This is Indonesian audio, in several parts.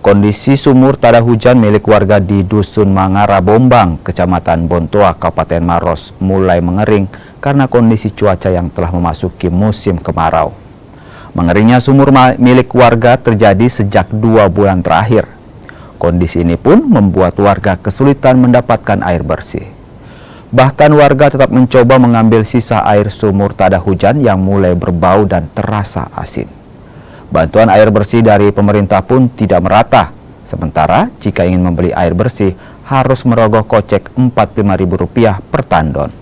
Kondisi sumur tada hujan milik warga di Dusun Mangara Bombang, Kecamatan Bontoa, Kabupaten Maros mulai mengering karena kondisi cuaca yang telah memasuki musim kemarau. Mengeringnya sumur milik warga terjadi sejak 2 bulan terakhir. Kondisi ini pun membuat warga kesulitan mendapatkan air bersih. Bahkan warga tetap mencoba mengambil sisa air sumur tada hujan yang mulai berbau dan terasa asin. Bantuan air bersih dari pemerintah pun tidak merata. Sementara jika ingin membeli air bersih harus merogoh kocek Rp45.000 per tandon.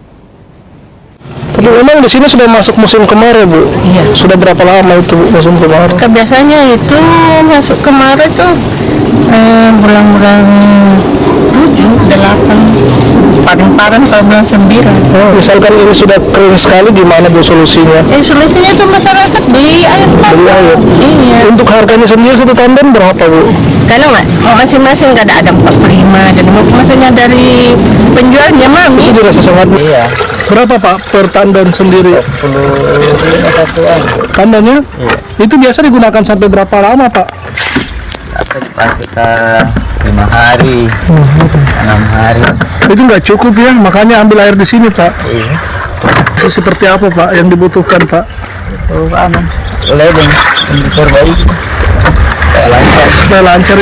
Tapi memang di sini sudah masuk musim kemarau, Bu. Iya. Sudah berapa lama itu musim kemarau? Biasanya itu masuk kemarau itu bulan-bulan 7, 8, paling parah kalau bulan 9. Misalkan ini sudah kering sekali, gimana Bu solusinya? Solusinya itu masyarakat beli air tandon. Beli air. Iya. Untuk harganya sendiri satu tandon berapa, Bu? Karena masing-masing nggak ada 45 dan maksudnya dari penjualnya mami. Itu dirasa sangat. Iya, Berapa Pak per tandon sendiri? 10 satuan. Tandonnya? Iya. Itu biasa digunakan sampai berapa lama, Pak? Sekitar 5 hari, 6 hari. Itu nggak cukup ya, makanya ambil air di sini, Pak. Iya. Itu seperti apa, Pak, yang dibutuhkan, Pak? Itu ledeng, untuk baik. Lancar. Supaya lancar.